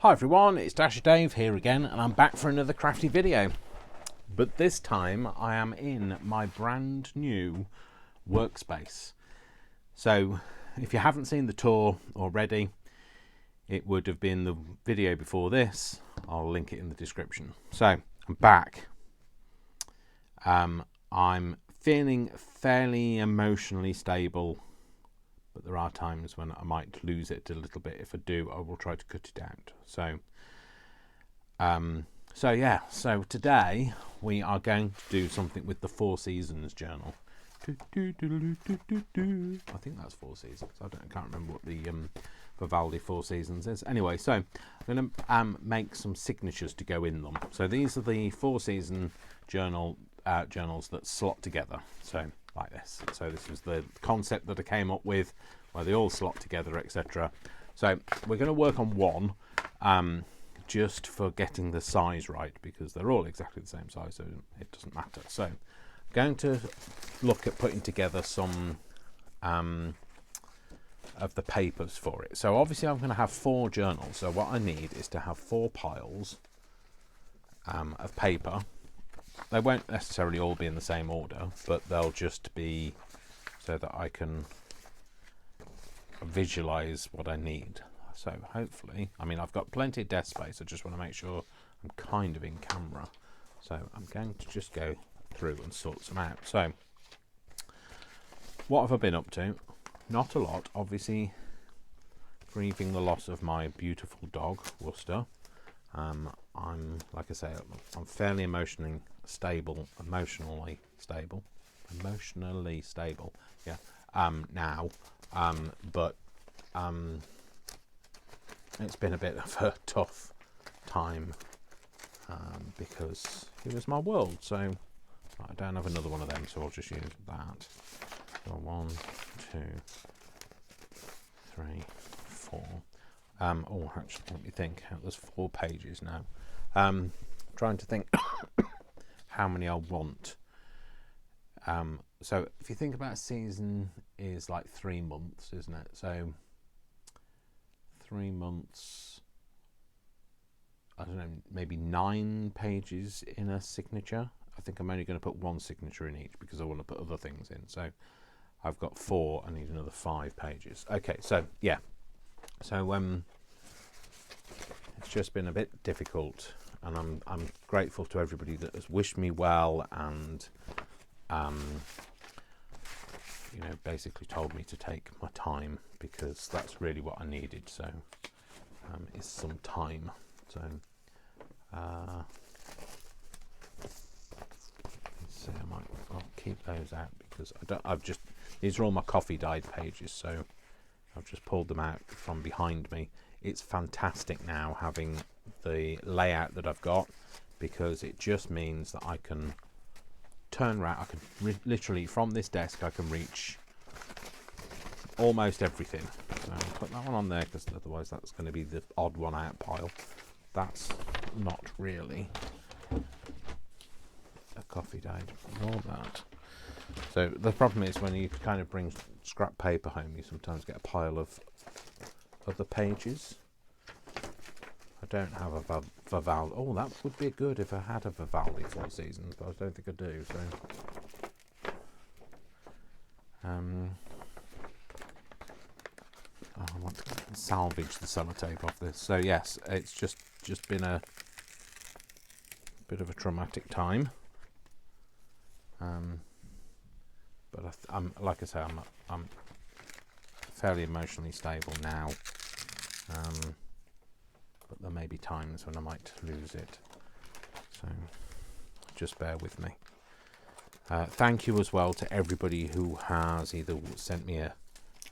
Hi everyone, it's Dasher Dave here again, and I'm back for another crafty video. But this time I am in my brand new workspace. So if you haven't seen the tour already, it would have been the video before this. I'll link it in the description. So I'm back. I'm feeling fairly emotionally stable, but there are times when I might lose it a little bit. If I do, I will try to cut it out. So today we are going to do something with the Four Seasons journal. I think that's Four Seasons. I can't remember what the Vivaldi Four Seasons is. Anyway, so I'm going to make some signatures to go in them. So these are the Four Season journals that slot together. So like this. So this was the concept that I came up with, where they all slot together, etc. So we're going to work on one, just for getting the size right, because they're all exactly the same size, so it doesn't matter. So I'm going to look at putting together some of the papers for it. So obviously I'm going to have 4 journals. So what I need is to have 4 piles of paper. They won't necessarily all be in the same order, but they'll just be so that I can visualize what I need. So hopefully, I mean, I've got plenty of desk space. I just want to make sure I'm kind of in camera. So I'm going to just go through and sort some out. So what have I been up to? Not a lot, obviously. Grieving the loss of my beautiful dog, Worcester. I'm, like I say, I'm fairly emotionally stable, yeah, now, but it's been a bit of a tough time, because he was my world. So I don't have another one of them, so I'll just use that. So 1, 2, 3, 4. Oh, actually, let me think. There's 4 pages now. Trying to think how many I want. So if you think about a season is like 3 months, isn't it? So 3 months, I don't know, maybe 9 pages in a signature. I think I'm only going to put 1 signature in each because I want to put other things in. So I've got 4. I need another 5 pages. Okay, so yeah. So it's just been a bit difficult, and I'm grateful to everybody that has wished me well and you know, basically told me to take my time, because that's really what I needed. So is some time. So so I'll keep those out because these are all my coffee dyed pages, so I've just pulled them out from behind me. It's fantastic now having the layout that I've got, because it just means that I can turn around. I can literally, from this desk, I can reach almost everything. So I'll put that one on there, because otherwise that's going to be the odd one out pile. That's not really a coffee dyed. Ignore that. So the problem is, when you kind of bring scrap paper home, you sometimes get a pile of other pages. I don't have a Vivaldi. Oh, that would be good if I had a Vivaldi Four Seasons, but I don't think I do. So I want to salvage the sellotape off this. So yes, it's just been a bit of a traumatic time. But I'm, like I say, I'm fairly emotionally stable now. But there may be times when I might lose it. So just bear with me. Thank you as well to everybody who has either sent me a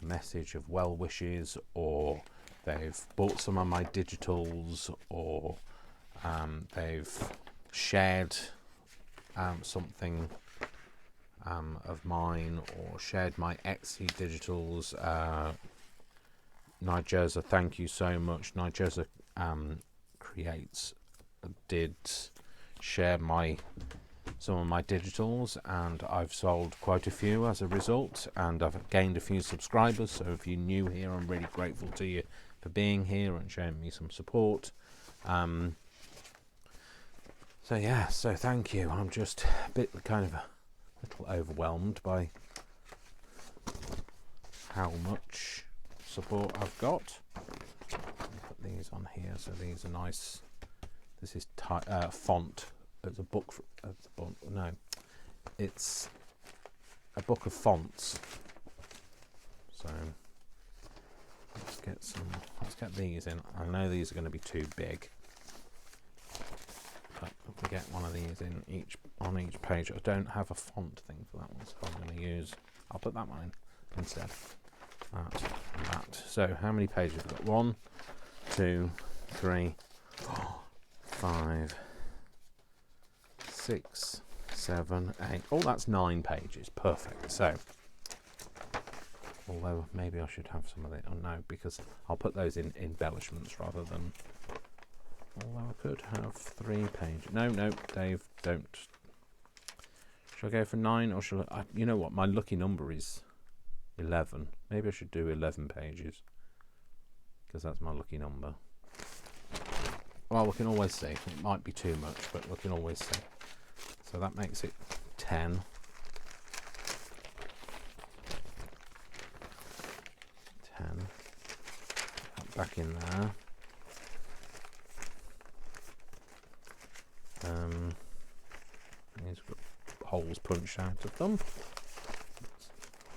message of well wishes, or they've bought some of my digitals, or they've shared something of mine, or shared my Etsy digitals. Nigerza, thank you so much. Nigerza did share some of my digitals, and I've sold quite a few as a result, and I've gained a few subscribers. So if you're new here, I'm really grateful to you for being here and showing me some support. So yeah, so thank you. I'm just a bit kind of a little overwhelmed by how much support I've got. Let me put these on here. So these are nice. This is font. It's a book. No, it's a book of fonts. So let's get these in. I know these are going to be too big, but if we get one of these in on each page. I don't have a font thing for that one, so I'm going to use. I'll put that one in instead. That and that. So how many pages have we got? 1, 2, 3, 4, 5, 6, 7, 8. Oh, that's 9 pages. Perfect. So, although maybe I should have some of it. Oh no, because I'll put those in embellishments rather than. Although I could have 3 pages. No, Dave, don't. Should I go for 9 or should I? You know what? My lucky number is 11. Maybe I should do 11 pages because that's my lucky number. Well, we can always see. It might be too much, but we can always see. So that makes it 10. 10. Put that back in there. These got holes punched out of them.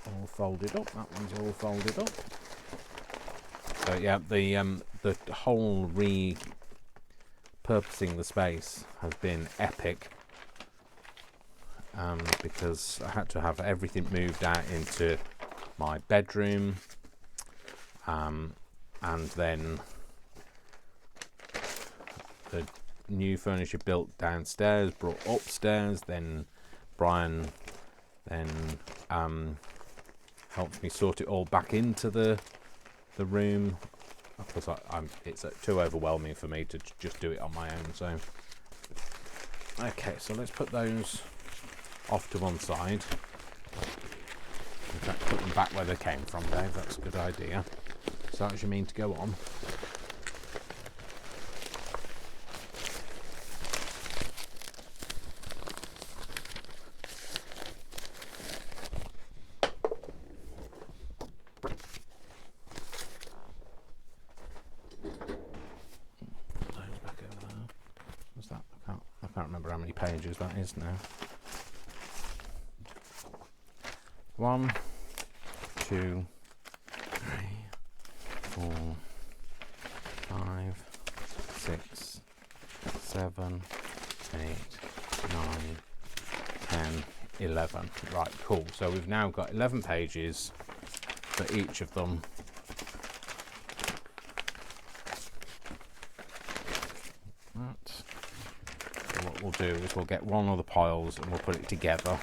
All folded up. That one's all folded up. So yeah, the whole repurposing the space has been epic. Because I had to have everything moved out into my bedroom, and then the new furniture built downstairs, brought upstairs. Then Brian helped me sort it all back into the room. Of course, it's too overwhelming for me to just do it on my own. So, okay, so let's put those off to one side. In fact, put them back where they came from, Dave. That's a good idea. So, as you mean to go on? Those back over there. What's that? I can't remember how many pages that is now. 1, 2, 3, 4, 5, 6, 7, 8, 9, 10, 11. Right, cool. So we've now got 11 pages for each of them. So what we'll do is we'll get one of the piles and we'll put it together.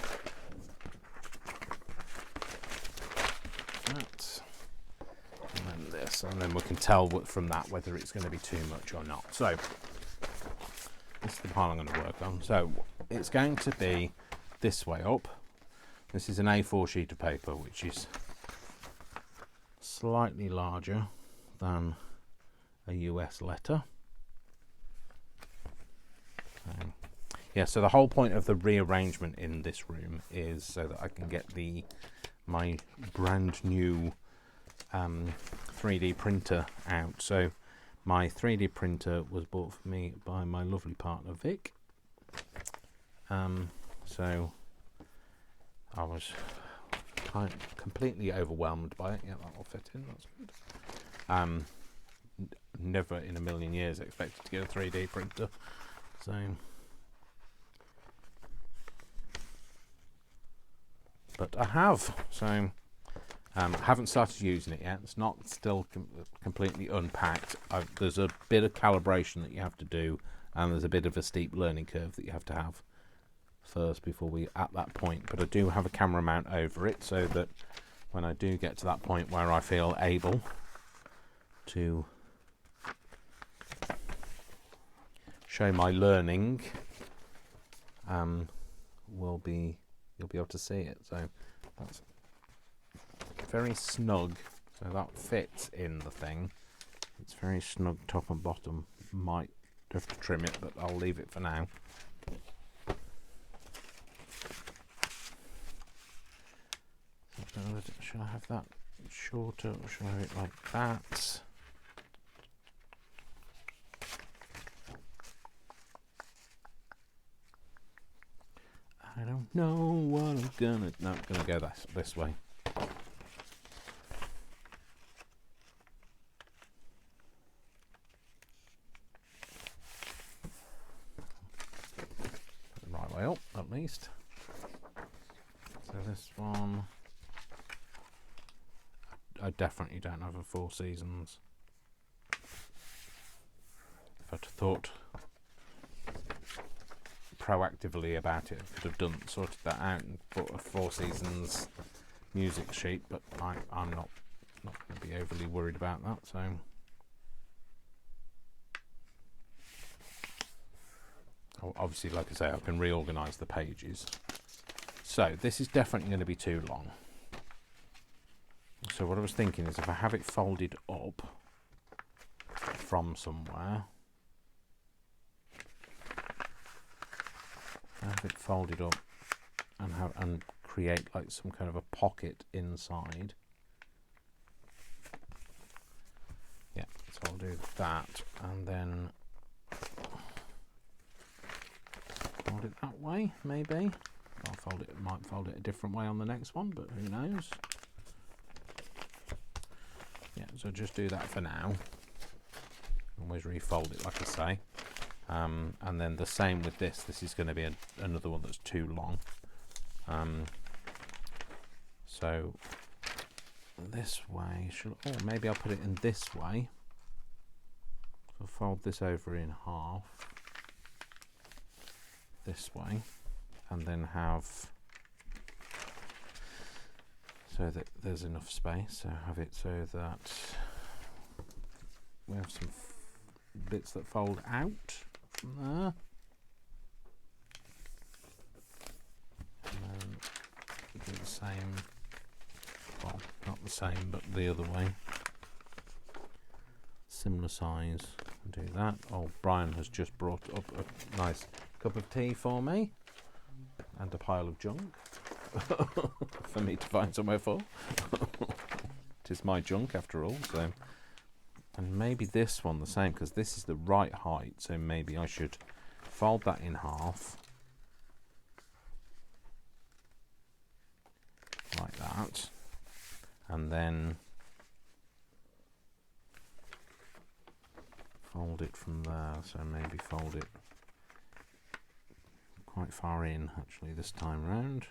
And then we can tell from that whether it's going to be too much or not. So this is the pile I'm going to work on. So it's going to be this way up. This is an A4 sheet of paper, which is slightly larger than a US letter. Yeah, so the whole point of the rearrangement in this room is so that I can get my brand new 3D printer out. So my 3D printer was bought for me by my lovely partner Vic. So I was completely overwhelmed by it. Yeah, that will fit in. That's good. Never in a million years expected to get a 3D printer. So but I have. So I haven't started using it yet. It's not still completely unpacked. There's a bit of calibration that you have to do, and there's a bit of a steep learning curve that you have to have first before we at that point. But I do have a camera mount over it so that when I do get to that point where I feel able to show my learning, you'll be able to see it. So that's very snug, so that fits in the thing. It's very snug top and bottom. Might have to trim it, but I'll leave it for now. Should I have that shorter, or should I have it like that? I don't know what I'm gonna. No, I'm gonna go this way. The right way up, at least. So this one, I definitely don't have a Four Seasons. If I'd thought proactively about it, I could have sorted that out and put a Four Seasons music sheet, but I'm not going to be overly worried about that. So obviously, like I say, I can reorganise the pages. So this is definitely going to be too long. So what I was thinking is, if I have it folded up from somewhere, have it folded up and create like some kind of a pocket inside. Yeah, so I'll do that, and then fold it that way, maybe. Might fold it a different way on the next one, but who knows. Yeah, so just do that for now. Always refold it, like I say. And then the same with this. This is going to be another one that's too long. So this way, maybe I'll put it in this way. So fold this over in half this way, and then have, so that there's enough space. So have it so that we have some bits that fold out from there. And then do the same, well, not the same, but the other way. Similar size. Do that. Oh, Brian has just brought up a nice cup of tea for me, and a pile of junk for me to find somewhere for. It is my junk after all. So, and maybe this one the same, because this is the right height, so maybe I should fold that in half like that, and then fold it from there. So maybe fold it quite far in actually this time round,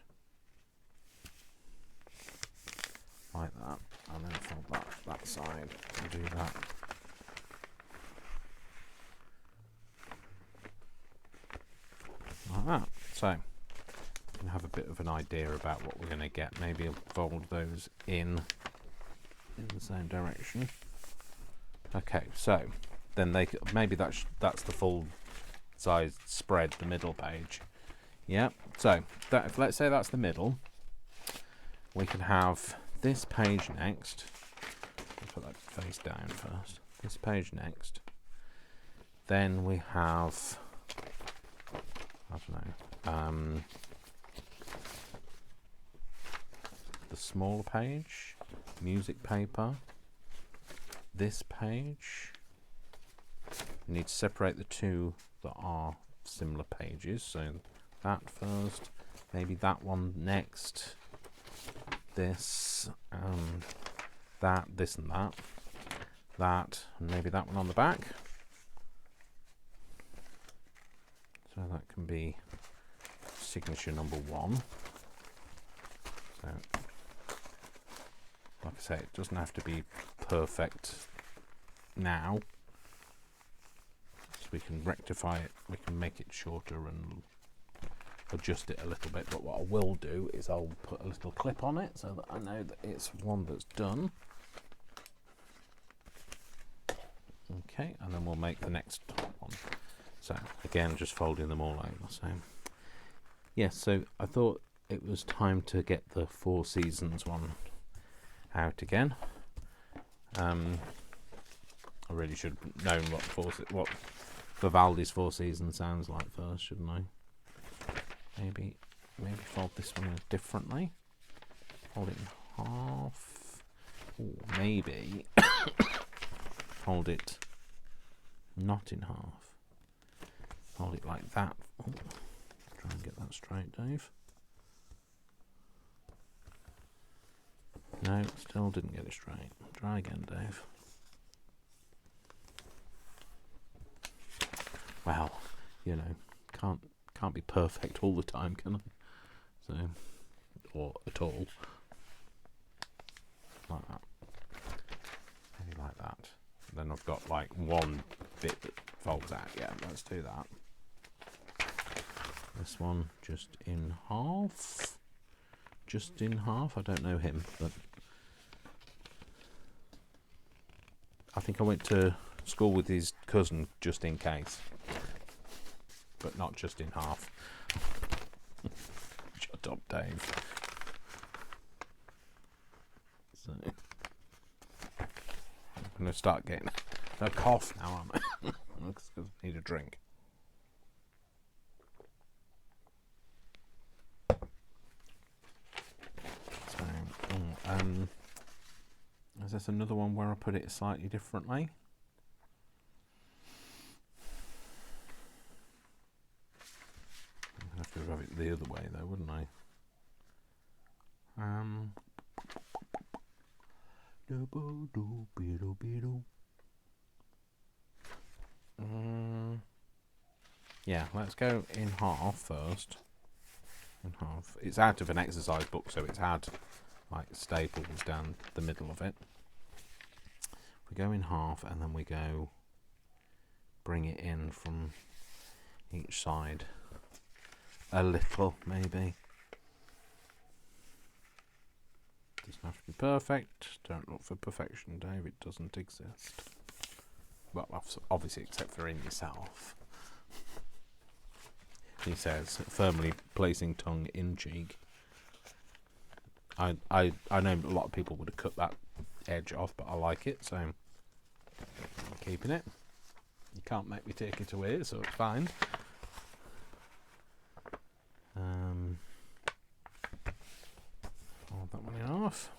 like that, and then fold that side and do that. Like that. So you have a bit of an idea about what we're going to get. Maybe I'll fold those in the same direction. Okay, so then maybe that's the full size spread, the middle page. Yeah, so that, let's say that's the middle. We can have this page next. Let's put that face down first. This page next. Then we have, I don't know, the smaller page, music paper, this page. We need to separate the two that are similar pages, so that first, maybe that one next, this, that, this and that, and maybe that one on the back. So that can be signature number 1. So, like I say, it doesn't have to be perfect now. So we can rectify it, we can make it shorter and adjust it a little bit, but what I will do is I'll put a little clip on it so that I know that it's one that's done. Okay, and then we'll make the next one. So again, just folding them all over. So yes, so I thought it was time to get the Four Seasons one out again. I really should have known what Vivaldi's Four Seasons sounds like first, shouldn't I? Maybe fold this one differently. Fold it in half. Ooh, maybe fold it not in half. Fold it like that. Ooh, try and get that straight, Dave. No, still didn't get it straight. Try again, Dave. Well, you know, can't be perfect all the time, can I? So, or at all. Like that. Maybe like that. Then I've got like one bit that folds out. Yeah, let's do that. This one just in half. Just in half. I don't know him, but I think I went to school with his cousin just in case. But not just in half. Shut up, Dave. So I'm going to start getting a cough now, am I? Because I need a drink. So, is this another one where I put it slightly differently? I'd have to have it the other way though, wouldn't I? Yeah, let's go in half first. In half. It's out of an exercise book, so it's had like staples down the middle of it. We go in half and then we go bring it in from each side a little, maybe. Doesn't have to be perfect. Don't look for perfection, Dave. It doesn't exist. Well, obviously, except for in yourself. He says, firmly placing tongue in cheek. I know a lot of people would have cut that edge off, but I like it, so I'm keeping it. You can't make me take it away, so it's fine. Fold that one in half.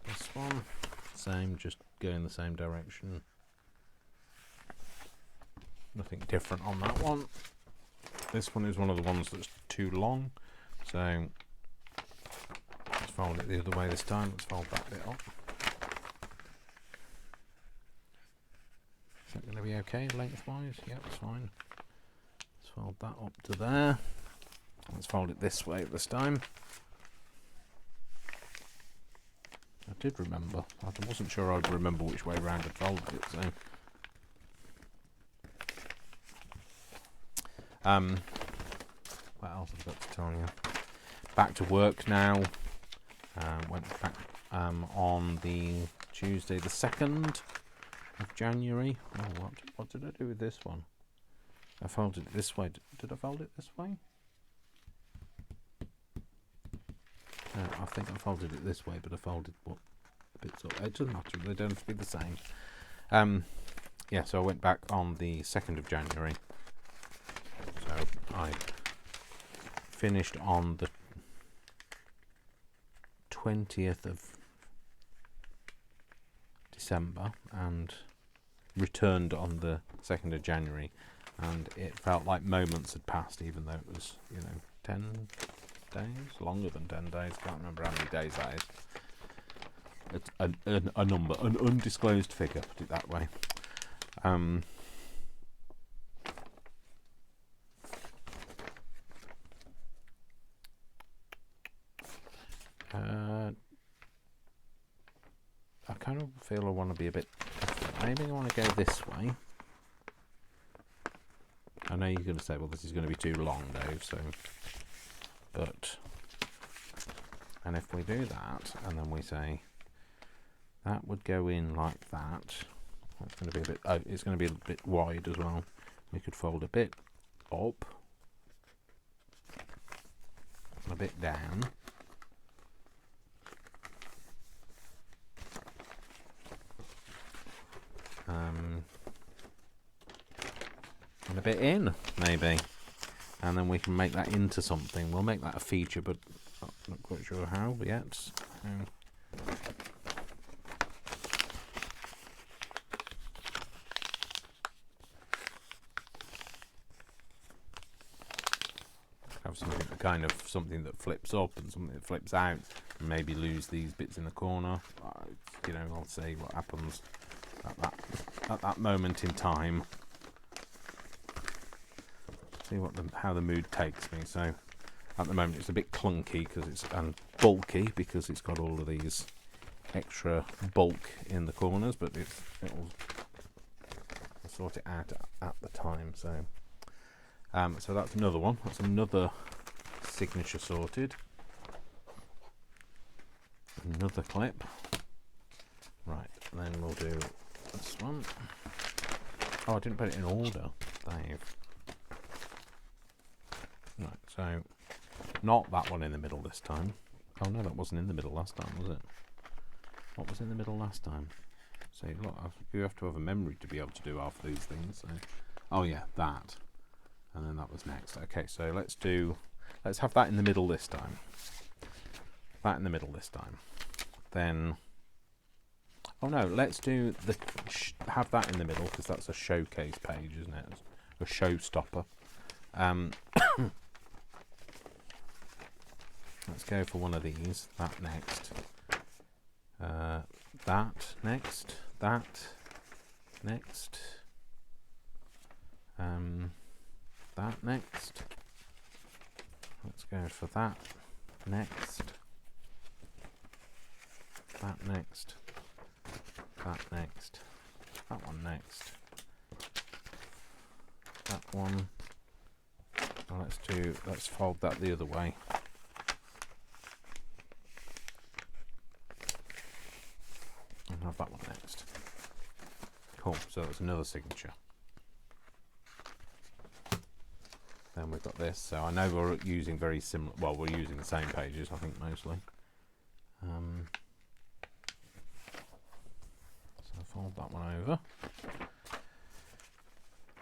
This one, same, just go in the same direction. Nothing different on that one. This one is one of the ones that's too long, so let's fold it the other way this time. Let's fold that bit up. Is that going to be okay lengthwise? Yep, it's fine. Let's fold that up to there. Let's fold it this way this time. I did remember. I wasn't sure I'd remember which way around I'd folded it, so. What else have I got to tell you? Back to work now. Went back on the Tuesday the 2nd of January. Oh, what did I do with this one? I folded it this way. Did I fold it this way? I think I folded it this way, but I folded what bits up. It doesn't matter. They don't have to be the same. Yeah, so I went back on the 2nd of January. So I finished on the 20th of December and returned on the 2nd of January, and it felt like moments had passed, even though it was, 10 days, longer than 10 days. Can't remember how many days that is. It's a number, an undisclosed figure, put it that way. I kind of feel I want to be a bit different. Maybe I want to go this way. I know you're going to say, well, this is going to be too long, Dave, so... But... And if we do that, and then we say... That would go in like that. That's going to be a bit... Oh, it's going to be a bit wide as well. We could fold a bit up. And a bit down. and a bit in, maybe. And then we can make that into something. We'll make that a feature, but I'm not quite sure how yet. Have something kind of something that flips up and something that flips out, and maybe lose these bits in the corner. You know, I'll see what happens at that moment in time. See how the mood takes me. So at the moment it's a bit clunky and bulky because it's got all of these extra bulk in the corners, but it'll sort it out at the time. So so that's another one. That's another signature sorted. Another clip. Right, then we'll do this one. Oh, I didn't put it in order, Dave. Right, so not that one in the middle this time. Oh no, that wasn't in the middle last time, was it? What was in the middle last time? So look, you have to have a memory to be able to do half of these things. So. Oh yeah, that. And then that was next. Okay, so let's have that in the middle this time. That in the middle this time. Then, oh no, let's do have that in the middle because that's a showcase page, isn't it? A showstopper. Let's go for one of these. That next. That next. That next. That next. Let's go for that next. That next. That next. That one next. That one. Well, let's fold that the other way. And have that one next. Cool, so that's another signature. Then we've got this, so I know we're using very similar, well, we're using the same pages, I think, mostly. So fold that one over.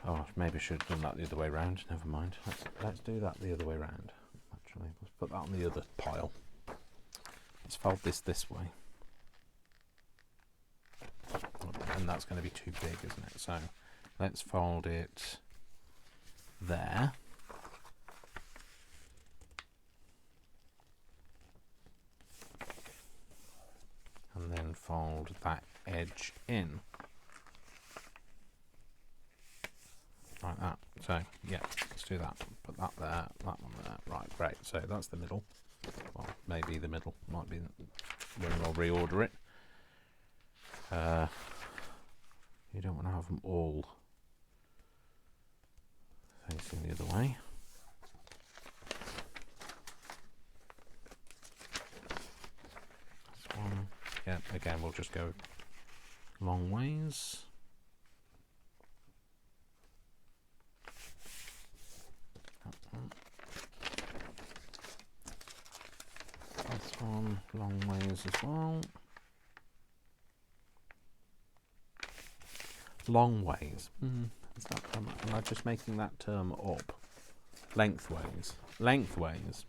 Oh, maybe I should have done that the other way around. Never mind. Let's do that the other way around. Actually, let's put that on the other pile. Let's fold this way. And that's going to be too big, isn't it? So let's fold it there. And then fold that edge in. Like that. So, yeah, let's do that. Put that there, that one there. Right, great. So that's the middle. Well, maybe the middle. Might be when I'll reorder it. You don't want to have them all facing the other way. This one. Yeah, again, we'll just go long ways. This one, long ways as well. Long ways. Is that, am I just making that term up? Lengthways. Lengthways.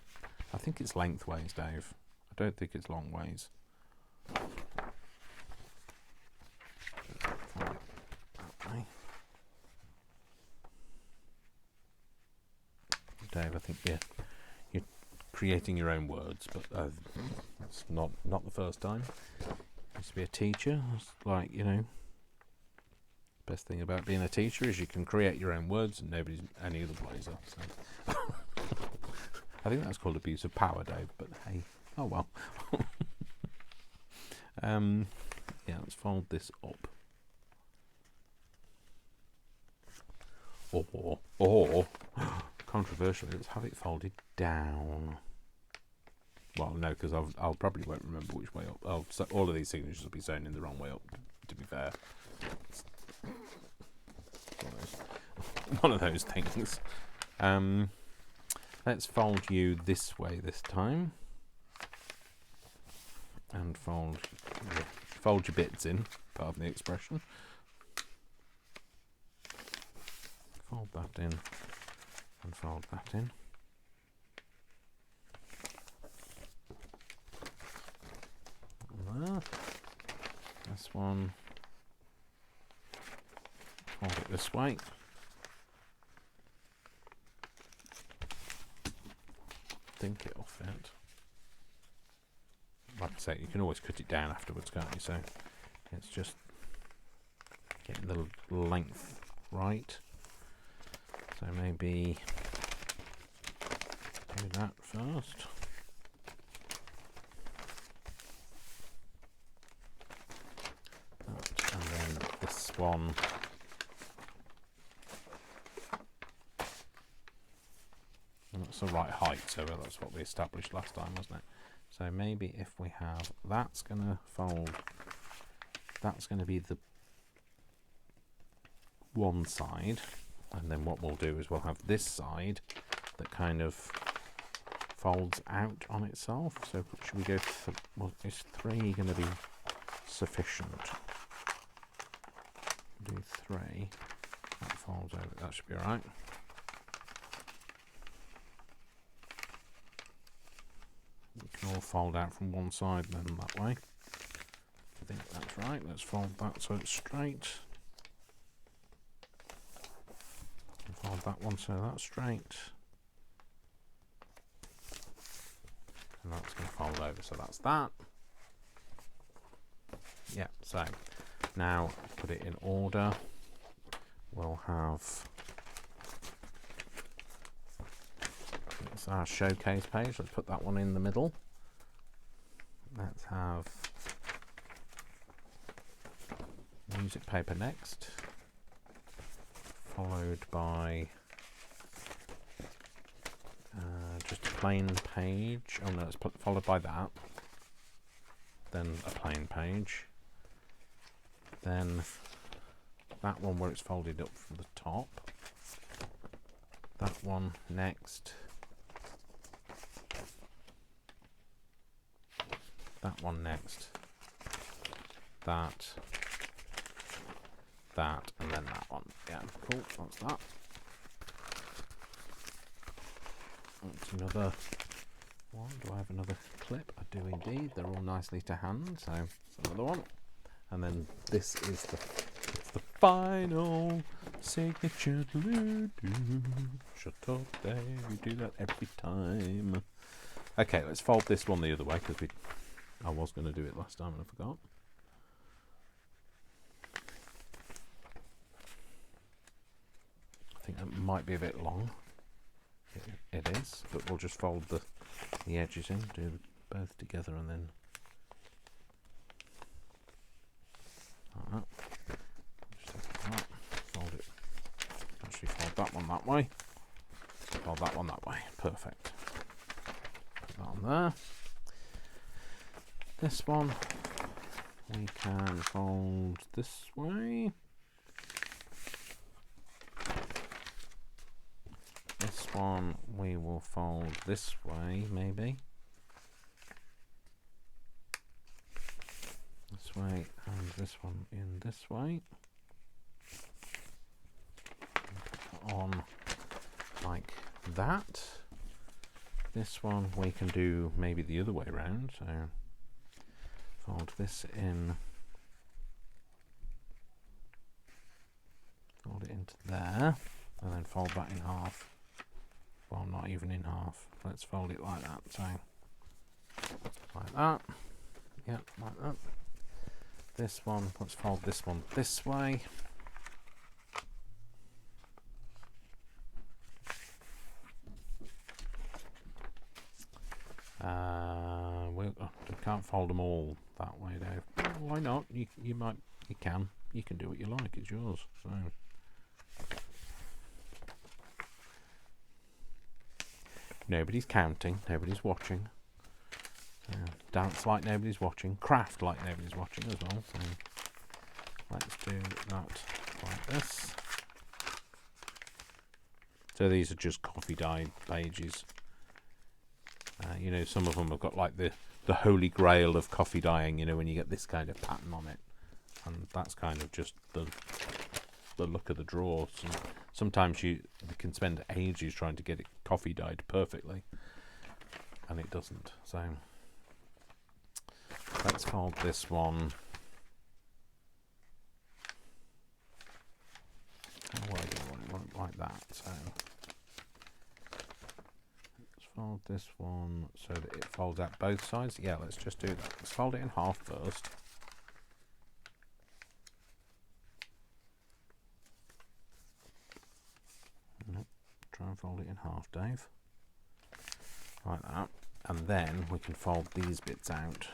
I think it's lengthways, Dave. I don't think it's long ways. Dave, I think you're creating your own words, but it's not the first time. Used to be a teacher. It's like, you know, best thing about being a teacher is you can create your own words and nobody's any other plays up. So. I think that's called abuse of power, Dave, but hey, oh well. Yeah, let's fold this up. Or controversially, let's have it folded down. Well, no, because I'll probably won't remember which way up. So all of these signatures will be sewn in the wrong way up, to be fair. One of those things. Let's fold you this way this time. And fold your bits in, pardon the expression. fold that in and fold that in. There. This one, fold it this way. I think it'll fit. Like I say, you can always cut it down afterwards, can't you? So it's just getting the length right. So maybe do that first. That, and then this one. And that's the right height, so that's what we established last time, wasn't it? So maybe if we have, that's going to fold, that's going to be the one side, and then what we'll do is we'll have this side that kind of folds out on itself. So should we go, well, is 3 going to be sufficient? Do 3, that folds over, that should be alright. You can all fold out from one side then that way. I think that's right. Let's fold that so it's straight. And fold that one so that's straight. And that's going to fold over, so that's that. Yeah, so now put it in order. We'll have, it's our showcase page. Let's put that one in the middle. Let's have music paper next, followed by just a plain page. Oh no, it's followed by that. Then a plain page. Then that one where it's folded up from the top. That one next. That one next. That, and then that one. Yeah, cool, that's that. That's another one. Do I have another clip? I do indeed. They're all nicely to hand, so that's another one. And then this is the final signature. Shut up, Dave. You do that every time. Okay, let's fold this one the other way because I was going to do it last time and I forgot. I think that might be a bit long. It is, but we'll just fold the edges in, do both together and then like that. Just take that, fold it. Actually fold that one that way. Fold that one that way. Perfect. Put that on there. This one we can fold this way. This one we will fold this way, maybe. This way, and this one in this way. Put that on like that. This one we can do maybe the other way around, so fold this in, fold it into there, and then fold that in half. Well, not even in half. Let's fold it like that. So, like that. Yeah, like that. This one, let's fold this one this way. We can't fold them all that way, Dave. Why not? You can. You can do what you like. It's yours. So. Nobody's counting, nobody's watching. Dance like nobody's watching, craft like nobody's watching as well. So let's do that like this. So these are just coffee dyed pages. You know, some of them have got like the holy grail of coffee dyeing, you know, when you get this kind of pattern on it. And that's kind of just the the look of the drawers. And sometimes you can spend ages trying to get it coffee dyed perfectly, and it doesn't. So let's fold this one. Like that. So let's fold this one so that it folds out both sides. Yeah, let's just do that. Let's fold it in half first. Nope. Try and fold it in half, Dave. Like that. And then we can fold these bits out.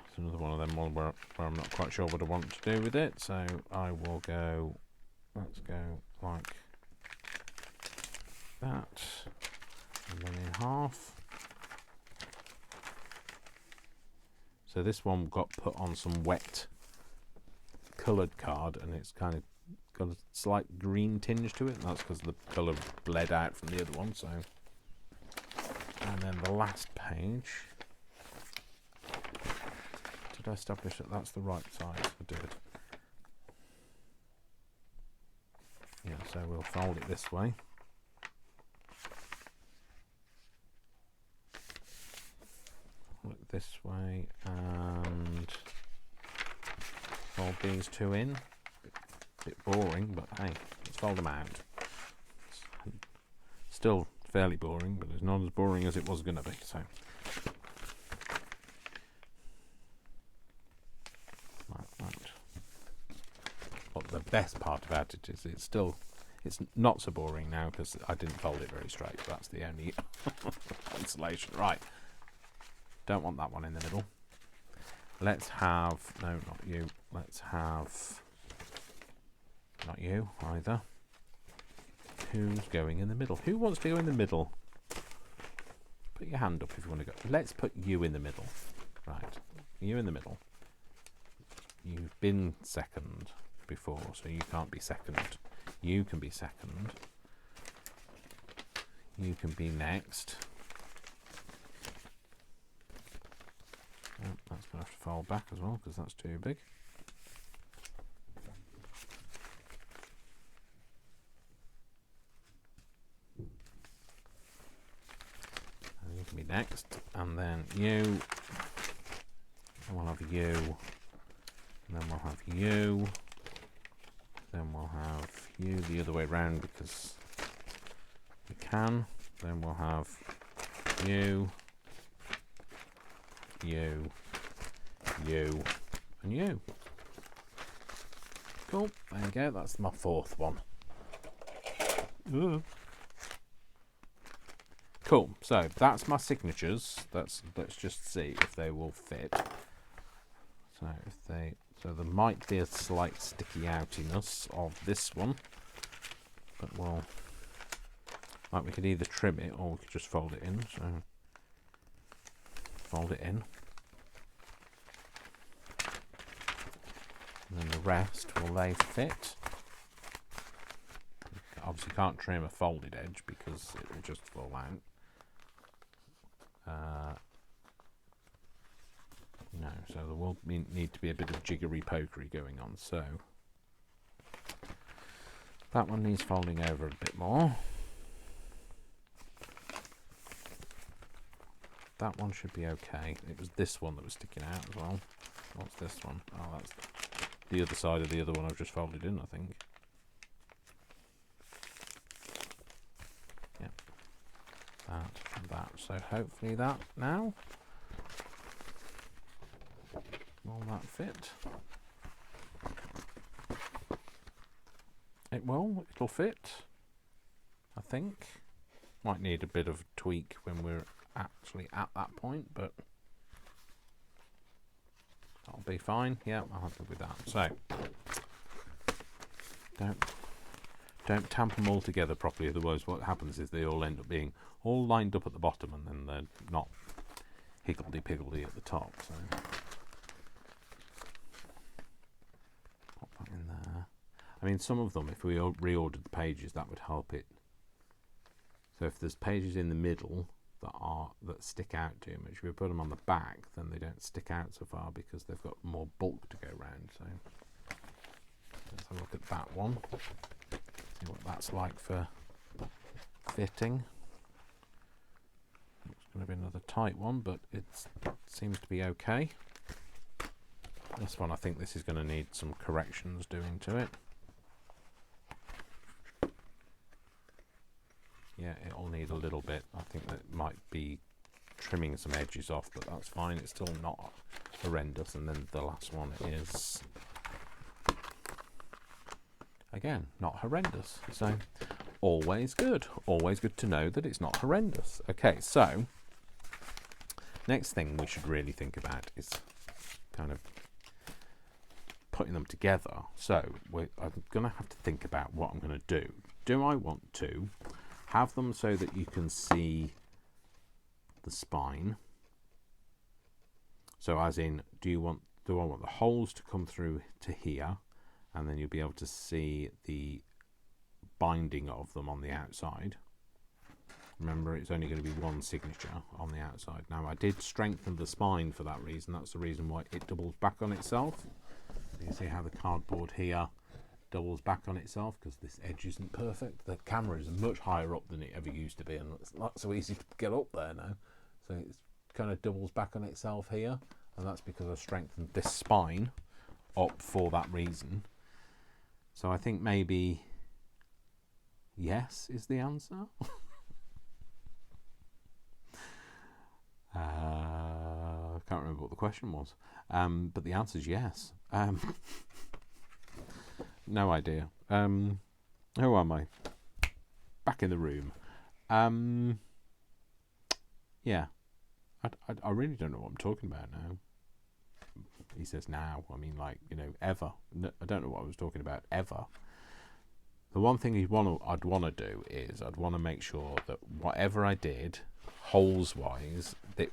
It's another one of them where I'm not quite sure what I want to do with it, so I will go, let's go like that, and then in half. So this one got put on some wet coloured card, and it's kind of got a slight green tinge to it, and that's because the colour bled out from the other one. So, and then the last page, did I establish that that's the right size? I did. Yeah, so we'll fold it this way. Look this way and fold these two in. Bit boring, but hey, let's fold them out. Still fairly boring, but it's not as boring as it was going to be. So, like that. But the best part about it is it's not so boring now because I didn't fold it very straight. That's the only consolation. Right. Don't want that one in the middle. Let's have, no, not you. Let's have, not you either. Who's going in the middle? Who wants to go in the middle? Put your hand up if you want to go. Let's put you in the middle. Right, you in the middle. You've been second before, so you can't be second. You can be second. You can be next. Oh, that's going to have to fold back as well because that's too big. And you can be next, and then you. And we'll have you. And then we'll have you. Then we'll have you the other way around because we can. Then we'll have you. You, and you. Cool. There you go. That's my fourth one. Cool. So that's my signatures. Let's just see if they will fit. So so there might be a slight sticky outiness of this one, but well, like we could either trim it or we could just fold it in. So fold it in. And then the rest, will they fit? Obviously can't trim a folded edge because it will just fall out. No, so there will need to be a bit of jiggery pokery going on. So that one needs folding over a bit more. That one should be okay. It was this one that was sticking out as well. What's this one? Oh, that's the other side of the other one I've just folded in, I think. Yep. That and that. So hopefully that now. Will that fit? It will. It'll fit. I think. Might need a bit of tweak when we're actually at that point, but that'll be fine. Yeah, I'm happy with that. So don't tamp them all together properly, otherwise what happens is they all end up being all lined up at the bottom and then they're not higgledy-piggledy at the top. So pop that in there. I mean, some of them, if we reordered the pages, that would help it. So if there's pages in the middle that stick out too much, if we put them on the back, then they don't stick out so far because they've got more bulk to go around. So let's have a look at that one. See what that's like for fitting. It's going to be another tight one, but it seems to be okay. This one, I think this is going to need some corrections doing to it. Yeah, it'll need a little bit. I think that might be trimming some edges off, but that's fine. It's still not horrendous. And then the last one is, again, not horrendous. So always good. Always good to know that it's not horrendous. Okay, so next thing we should really think about is kind of putting them together. So I'm going to have to think about what I'm going to do. Do I want to have them so that you can see the spine? So as in, do I want the holes to come through to here, and then you'll be able to see the binding of them on the outside? Remember, it's only going to be one signature on the outside. Now, I did strengthen the spine for that reason. That's the reason why it doubles back on itself. You can see how the cardboard here doubles back on itself because this edge isn't perfect. The camera is much higher up than it ever used to be, and it's not so easy to get up there now. So it kind of doubles back on itself here, and that's because I've strengthened this spine up for that reason. So I think maybe yes is the answer. I can't remember what the question was, but the answer is yes. No idea. Who am I? Back in the room. Yeah. I really don't know what I'm talking about now. He says now. I mean, like, you know, ever. No, I don't know what I was talking about ever. The one thing I'd want to do is I'd want to make sure that whatever I did, holes-wise, that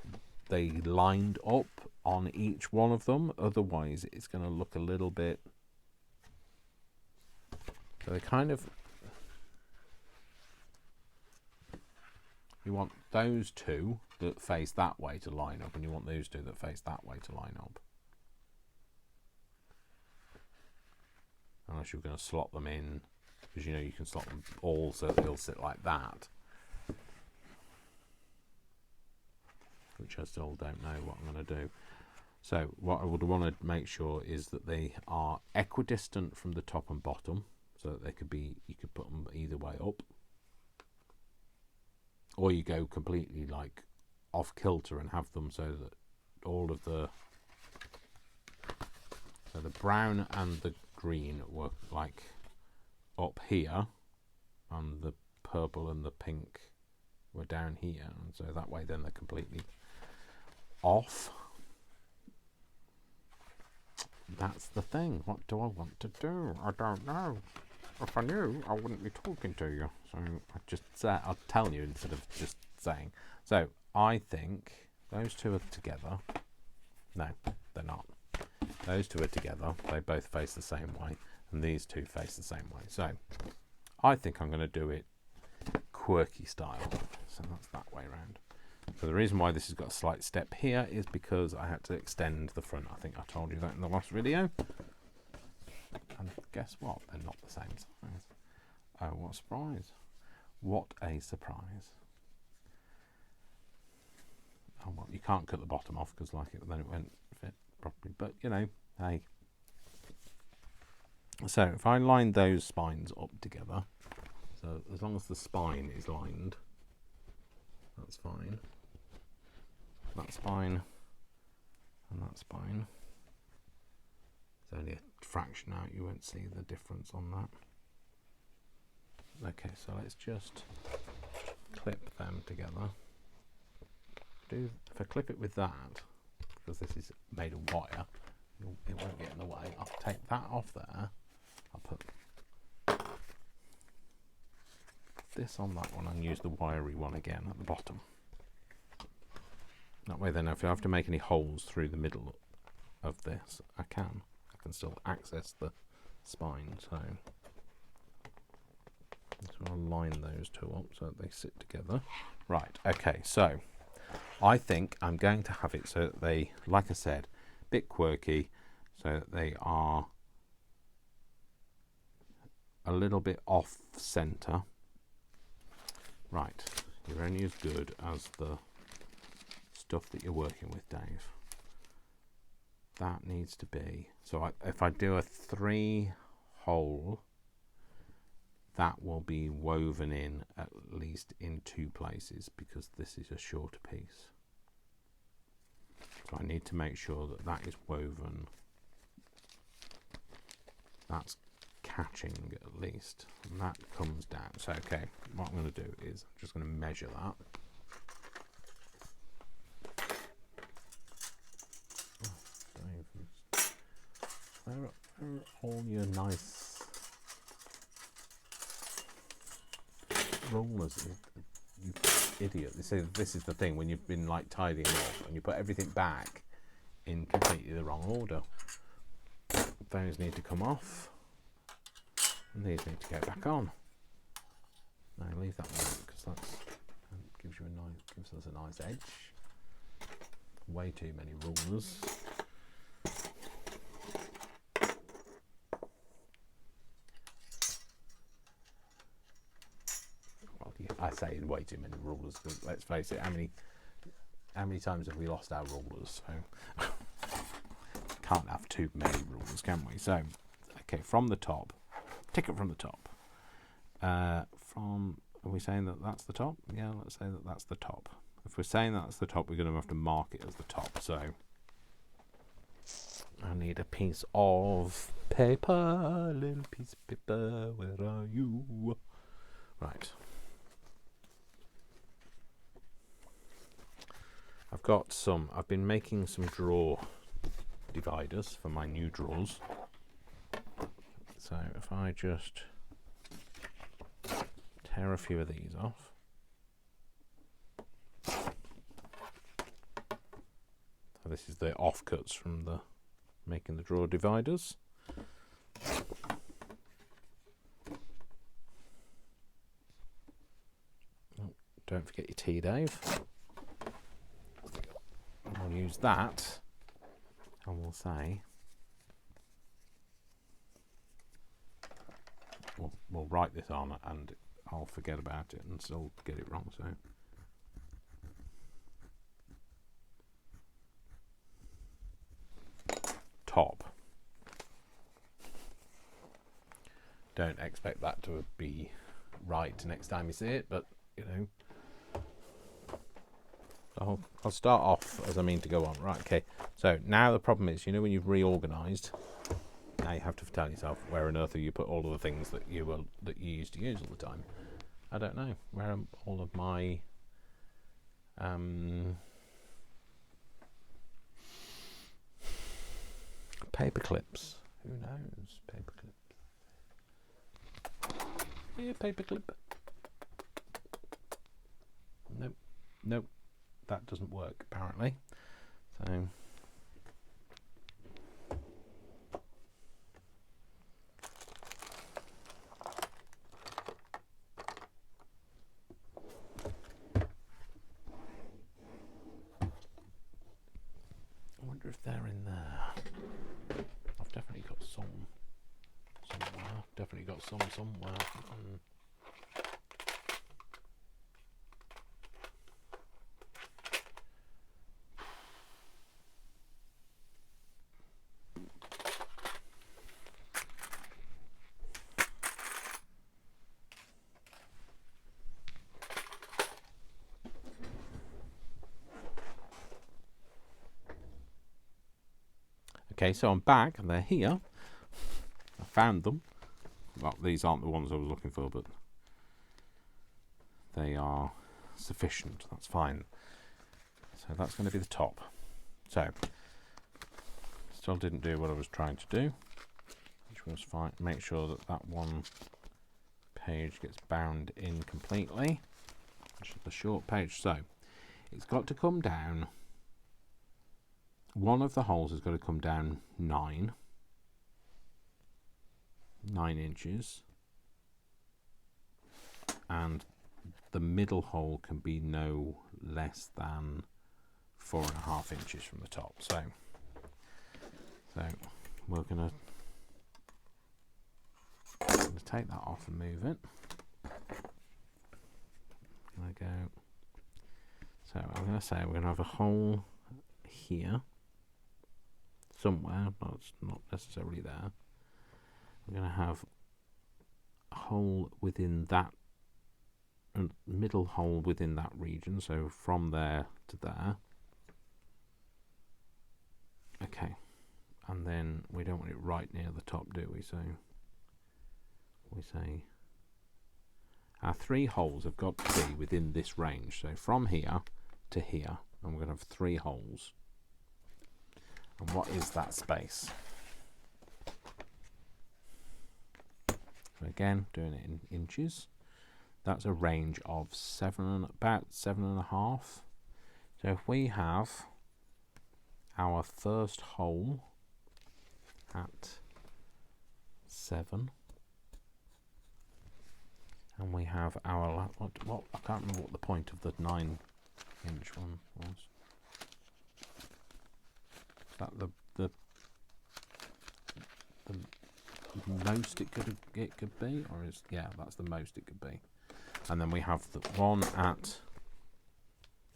they lined up on each one of them. Otherwise, it's going to look a little bit... So they kind of, you want those two that face that way to line up, and you want those two that face that way to line up. Unless you're going to slot them in, because you know you can slot them all so that they'll sit like that. Which I still don't know what I'm going to do. So what I would want to make sure is that they are equidistant from the top and bottom. So that they could be, you could put them either way up, or you go completely like off kilter and have them so that all of the brown and the green were like up here, and the purple and the pink were down here, and so that way then they're completely off. That's the thing. What do I want to do? I don't know. If I knew, I wouldn't be talking to you. So I just say, I'll tell you instead of just saying. So I think those two are together. No, they're not. Those two are together. They both face the same way, and these two face the same way. So I think I'm going to do it quirky style. So that's that way around. So the reason why this has got a slight step here is because I had to extend the front. I think I told you that in the last video. And guess what? They're not the same size. Oh, what a surprise. What a surprise. Oh, well, you can't cut the bottom off because then it won't fit properly. But, you know, hey. So if I line those spines up together, so as long as the spine is lined, that's fine. That spine and that spine. It's only a fraction out, you won't see the difference on that. Okay, so let's just clip them together. If I clip it with that, because this is made of wire, it won't get in the way. I'll take that off there. I'll put this on that one and use the wiry one again at the bottom. That way then if I have to make any holes through the middle of this, I can still access the spine. So So I'll line those two up so that they sit together. Right, okay, so I think I'm going to have it so that they, like I said, a bit quirky, so that they are a little bit off centre. Right, you're only as good as the stuff that you're working with, Dave. That needs to be, so if I do a 3-hole, that will be woven in at least in 2 places because this is a shorter piece. So I need to make sure that that is woven. That's catching at least, and that comes down. So okay, what I'm going to do is I'm just going to measure that. Where are all your nice rollers, you idiot? They say this is the thing when you've been like tidying up and you put everything back in completely the wrong order. Those need to come off and these need to go back on. Now leave that one because that gives us a nice edge. Way too many rulers. I say way too many rulers because let's face it, how many times have we lost our rulers? So can't have too many rulers, can we? So okay, from the top, tick it from the top. Are we saying that that's the top? Yeah, let's say that that's the top. If we're saying that's the top, we're going to have to mark it as the top. So I need a piece of paper, little piece of paper. Where are you? Right. I've been making some drawer dividers for my new drawers. So if I just tear a few of these off. So this is the offcuts from the making the drawer dividers. Oh, don't forget your tea, Dave. We'll use that and we'll say we'll write this on and I'll forget about it and still get it wrong. So top. Don't expect that to be right next time you see it, but you know, I'll start off as I mean to go on. Right, okay. So now the problem is, you know, when you've reorganised, now you have to tell yourself where on earth have you put all of the things that you used to use all the time. I don't know. Where are all of my paper clips? Who knows? Paper clips. Yeah, paper clip. Nope. Nope. That doesn't work apparently. So I wonder if they're in there. I've definitely got some somewhere. Definitely got some somewhere. Okay, so I'm back and they're here. I found them. Well, these aren't the ones I was looking for, but they are sufficient. That's fine. So that's going to be the top. So still didn't do what I was trying to do, which was fine. Make sure that that one page gets bound in completely, which is the short page. So it's got to come down. One of the holes has got to come down 9 inches. and the middle hole can be no less than 4.5 inches from the top. So we're going to take that off and move it. There we go. So I'm going to say we're going to have a hole here somewhere, but it's not necessarily there. We're going to have a hole within that, middle hole within that region, so from there to there. Okay, and then we don't want it right near the top, do we? So we say our 3 holes have got to be within this range, so from here to here, and we're going to have 3 holes. And what is that space? So again, doing it in inches. That's a range of about 7.5. So if we have our first hole at 7, and we have our what I can't remember what the point of the 9-inch one was. Is that the most it could be, or is, yeah, that's the most it could be. And then we have the one at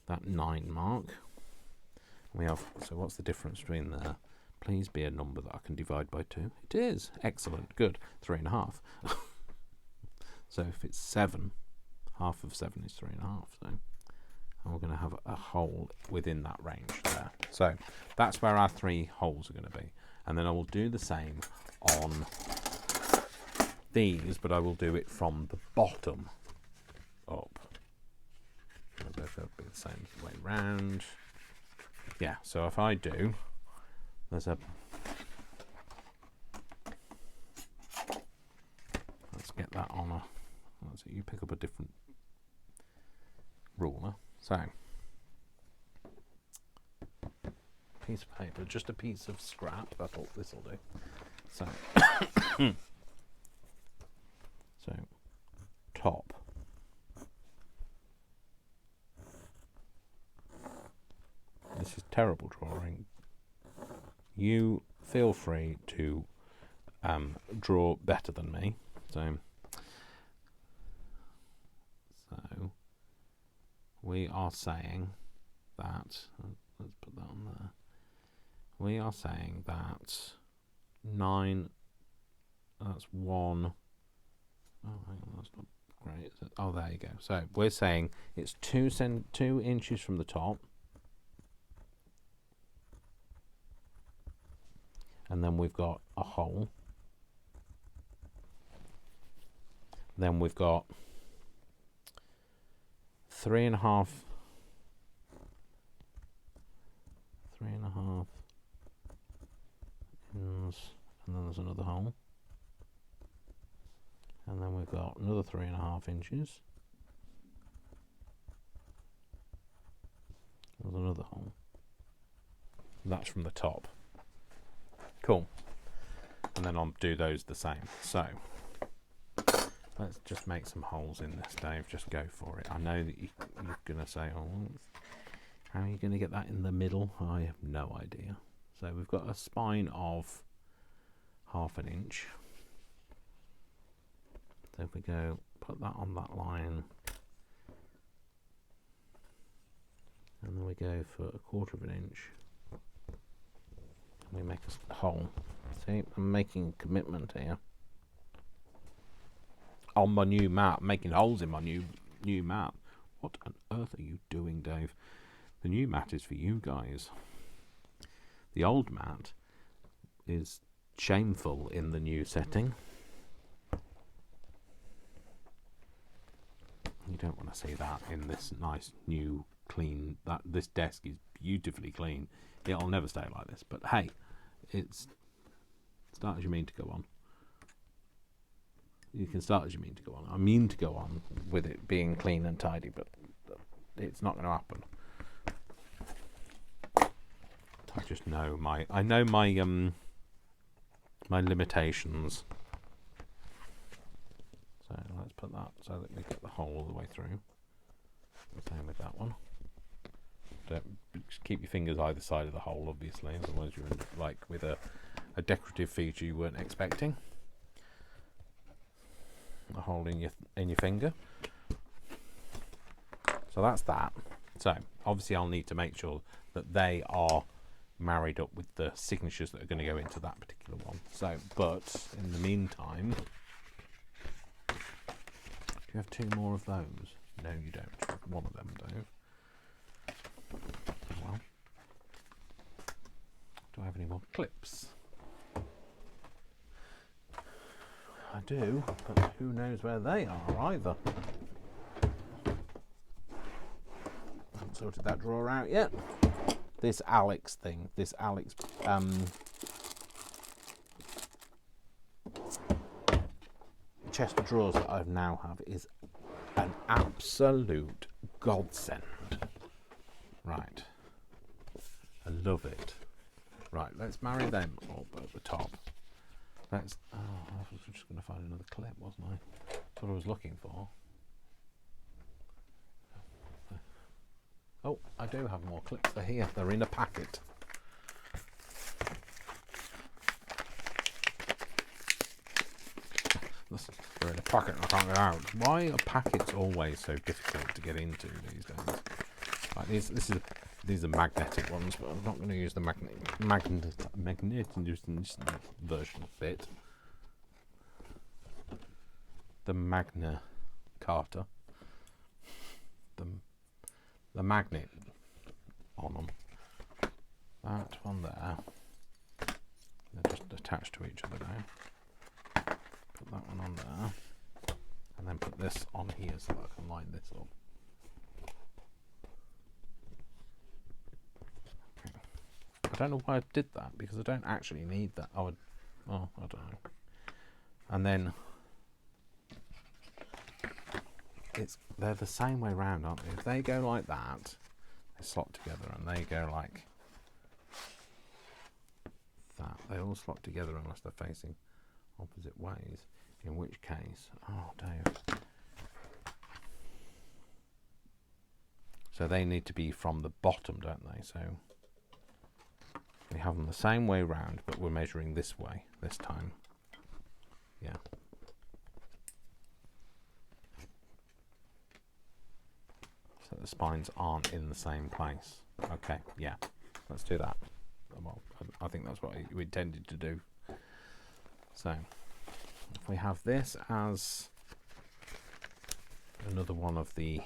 that 9 mark. We have, so what's the difference between there? Please be a number that I can divide by 2. It is. Excellent. Good. 3.5. So if it's 7, half of 7 is 3.5. So, and we're going to have a hole within that range there. So that's where our 3 holes are going to be. And then I will do the same on these, but I will do it from the bottom up. They'll be the same way round. Yeah, so if I do, there's a, let's get that on a, so you pick up a different ruler. So, piece of paper, just a piece of scrap, I thought this will do. So, so, top. This is terrible drawing. You feel free to draw better than me. So we are saying that, let's put that on there. We are saying that 9, that's 1. Oh, hang on, that's not great. Oh, there you go. So we're saying it's 2 inches from the top. And then we've got a hole. Then we've got 3.5 ins, and then there's another hole. And then we've got another 3.5 inches. There's another hole. That's from the top. Cool. And then I'll do those the same. So let's just make some holes in this, Dave. Just go for it. I know that you're going to say, oh, how are you going to get that in the middle? I have no idea. So we've got a spine of 1/2 inch. So if we go, put that on that line. And then we go for 1/4 inch. We make a hole. See, I'm making a commitment here. On my new map, making holes in my new map. What on earth are you doing, Dave? The new mat is for you guys. The old mat is shameful in the new setting. You don't want to see that in this nice new clean. This desk is beautifully clean. It'll never stay like this, but hey, it's start as you mean to go on. You can start as you mean to go on. I mean to go on with it being clean and tidy, but it's not going to happen. I just know my my limitations. So let's put that so that we get the hole all the way through. Same with that one. Don't just keep your fingers either side of the hole, obviously, otherwise you're in, like with a decorative feature you weren't expecting. A hole in your finger. So that's that. So obviously I'll need to make sure that they are married up with the signatures that are going to go into that particular one. So, but in the meantime, do you have 2 more of those? No, you don't. One of them, Dave. Well, do I have any more clips? I do, but who knows where they are either. I haven't sorted that drawer out yet. This Alex thing, this Alex chest of drawers that I now have is an absolute godsend. Right, I love it. Right, let's marry them up at the top. Let's. Oh, I was just going to find another clip, wasn't I? That's what I was looking for. Oh, I do have more clips. They're here. They're in a packet. They're in a packet and I can't get out. Why are packets always so difficult to get into these days? Right, these are magnetic ones, but I'm not going to use the magnet version bit. The Magna Carta. The magnet on them. That one there. They're just attached to each other now. Put that one on there. And then put this on here so that I can line this up. Okay. I don't know why I did that, because I don't actually need that. I don't know. And then they're the same way round, aren't they? If they go like that, they slot together, and they go like that. They all slot together unless they're facing opposite ways. In which case, oh Dave. So they need to be from the bottom, don't they? So we have them the same way round, but we're measuring this way this time. Yeah. So the spines aren't in the same place. Okay, yeah, let's do that. Well, I think that's what we intended to do. So if we have this as another one of the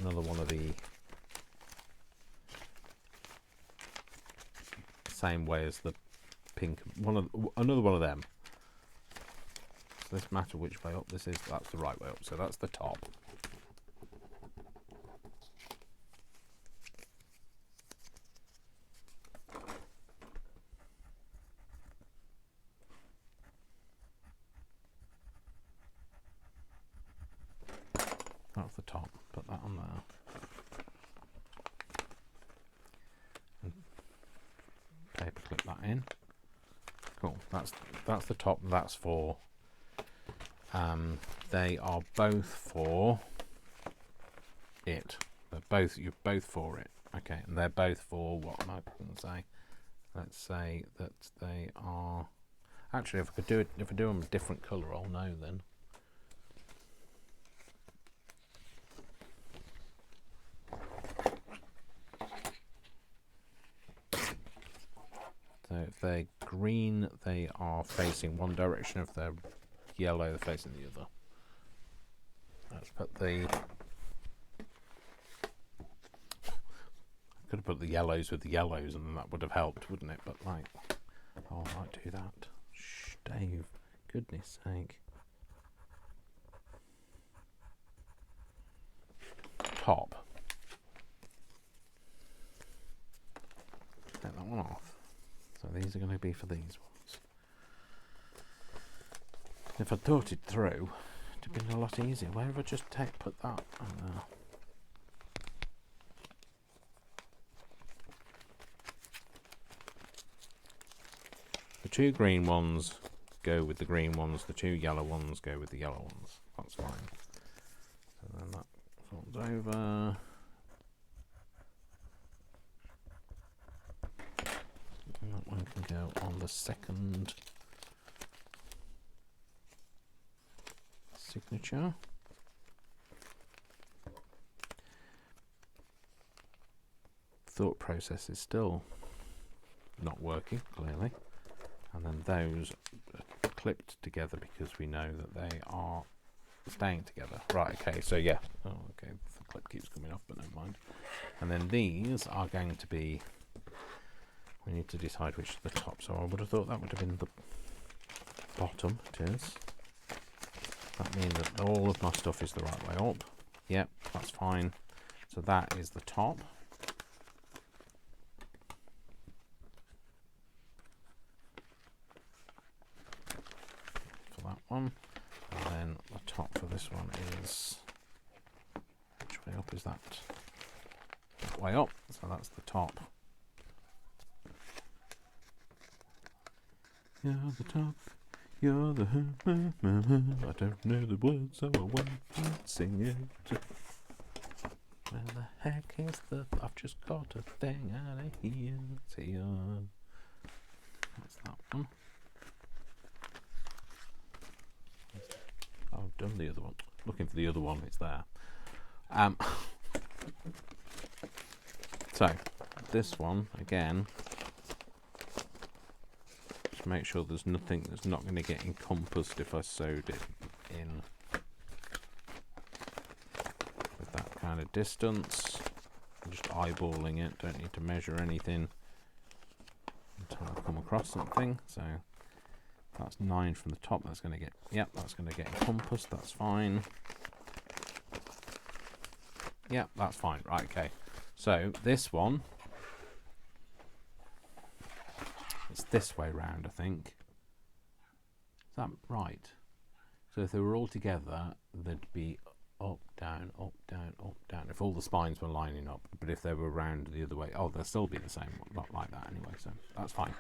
another one of the same way as the pink another one of them. This matter which way up this is, that's the right way up, so that's the top. That's the top, put that on there. And paper clip that in. Cool, that's the top, that's for they are both for it. You're both for it. Okay, and they're both for what am I going to say? Let's say that they are. Actually, if I do them a different colour, I'll know then. So if they're green, they are facing one direction. If they're yellow, they're facing the other. Let's put the. I could have put the yellows with the yellows, and then that would have helped, wouldn't it? But like, oh, I might do that. Shh, Dave. Goodness sake. Top. Take that one off. So these are going to be for these ones. If I thought it through, it'd have been a lot easier. Where have I just put that? two green ones go with the green ones, the two yellow ones go with the yellow ones. That's fine. So then that folds over. And that one can go on the second signature. Thought process is still not working, clearly. And then those are clipped together because we know that they are staying together. Right, okay, so yeah. Oh, okay, the clip keeps coming off, but never mind. And then these are going to be, we need to decide which is the top. So I would have thought that would have been the bottom. It is. That means that all of my stuff is the right way up. Yep, that's fine. So that is the top. For that one. And then the top for this one is, which way up is that? That way up. So that's the top. You're the top. You're the I don't know the words, so I won't sing it. Where the heck is the? I've just got a thing out of here. See ya. That's that one. I've done the other one. Looking for the other one. It's there. So this one again. Make sure there's nothing that's not going to get encompassed if I sewed it in with that kind of distance. I'm just eyeballing it, don't need to measure anything until I come across something. So that's 9 from the top, that's going to get, yep, that's going to get encompassed, that's fine. Yep, that's fine, right, okay. So this one, it's this way round, I think. Is that right? So if they were all together, they'd be up, down, up, down, up, down. If all the spines were lining up, but if they were round the other way, oh, they'll still be the same, not like that anyway. So that's fine.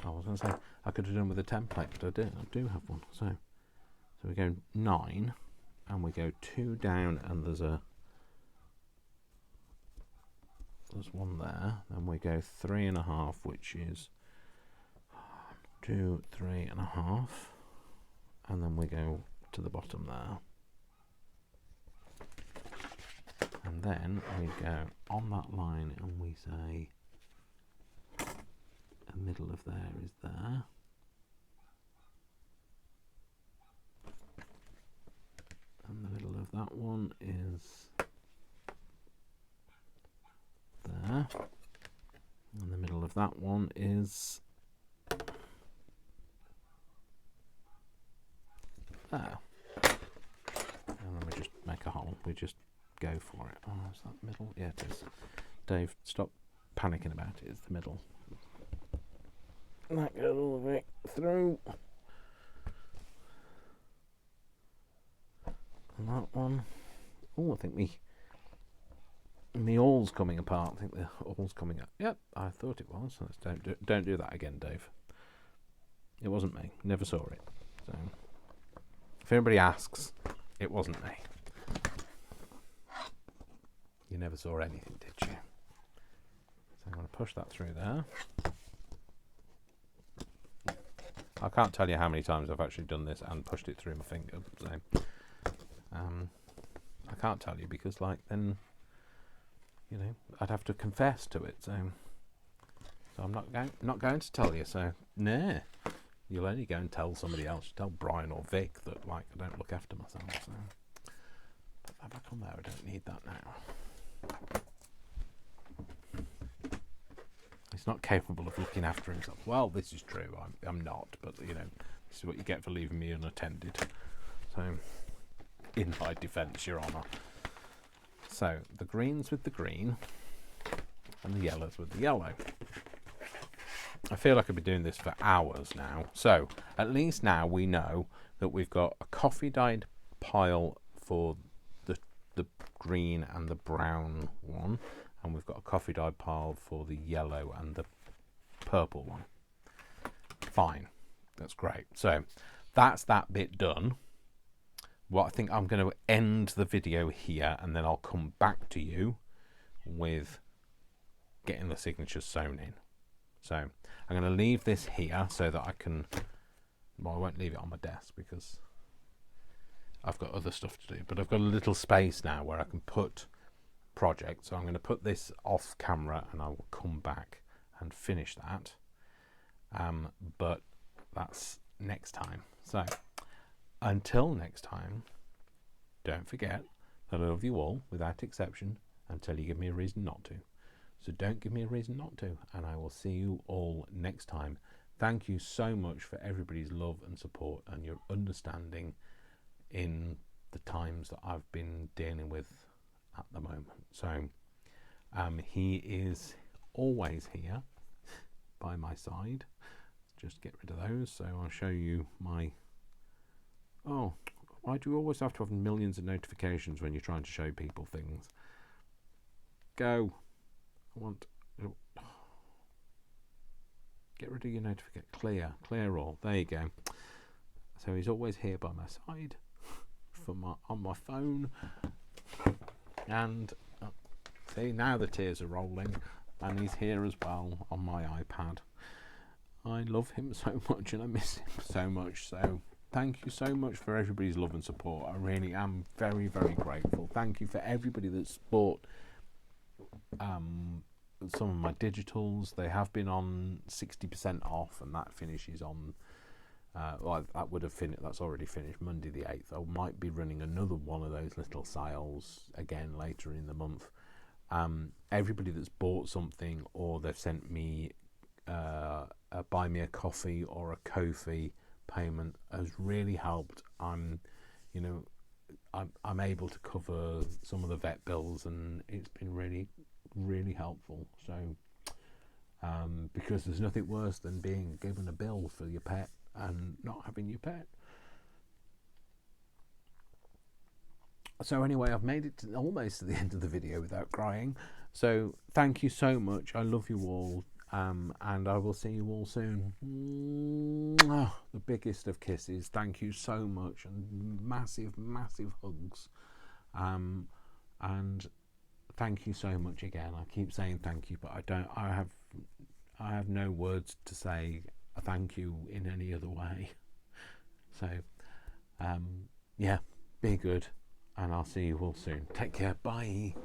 I was going to say I could have done with a template, but I do have one. So we go 9, and we go 2 down, and there's one there. Then we go 3.5, which is 2, 3.5, and then we go to the bottom there. And then we go on that line, and we say the middle of there is there. And the middle of that one is there, and the middle of that one is there. And then we just make a hole, we just go for it. Oh, is that middle? Yeah, it is. Dave, stop panicking about it, it's the middle. And that goes all the way through. And that one, oh, I think the all's coming apart. I think the all's coming up. Yep, I thought it was. Let's don't do that again, Dave. It wasn't me. Never saw it. So, if anybody asks, it wasn't me. You never saw anything, did you? So I'm going to push that through there. I can't tell you how many times I've actually done this and pushed it through my finger. So, I can't tell you because, like, then, you know, I'd have to confess to it. So I'm not going to tell you. So nah, you'll only go and tell somebody else. Tell Brian or Vic that, like, I don't look after myself. So put that back on there. I don't need that now. He's not capable of looking after himself. Well, this is true. I'm not, but you know, this is what you get for leaving me unattended. So, in my defence, Your Honour. So the greens with the green, and the yellows with the yellow. I feel like I've been doing this for hours now. So at least now we know that we've got a coffee dyed pile for the green and the brown one, and we've got a coffee dye pile for the yellow and the purple one. Fine, that's great. So that's that bit done. Well, I think I'm going to end the video here, and then I'll come back to you with getting the signatures sewn in. So I'm going to leave this here so that I can, well, I won't leave it on my desk because I've got other stuff to do, but I've got a little space now where I can put projects. So I'm going to put this off camera and I will come back and finish that. But that's next time. So until next time, don't forget that I love you all without exception until you give me a reason not to. So don't give me a reason not to, and I will see you all next time. Thank you so much for everybody's love and support and your understanding in the times that I've been dealing with at the moment. So he is always here by my side. Just get rid of those. So I'll show you my, oh, why do you always have to have millions of notifications when you're trying to show people things? Go. I want, get rid of your notification. Clear all. There you go. So he's always here by my side on my phone. And see, now the tears are rolling, and he's here as well on my iPad. I love him so much and I miss him so much. So thank you so much for everybody's love and support. I really am very, very grateful. Thank you for everybody that's bought some of my digitals. They have been on 60% off, and that finishes on well, that would have finished, that's already finished Monday the 8th. I might be running another one of those little sales again later in the month. Everybody that's bought something, or they've sent me buy me a coffee or a Ko-fi payment, has really helped. I'm able to cover some of the vet bills, and it's been really, really helpful. So because there's nothing worse than being given a bill for your pet and not having your pet. So anyway, I've made it almost to the end of the video without crying. So thank you so much. I love you all. And I will see you all soon. The biggest of kisses. Thank you so much, and massive, massive hugs. And thank you so much again. I keep saying thank you, but I have no words to say thank you in any other way. So yeah, be good, and I'll see you all soon. Take care. Bye.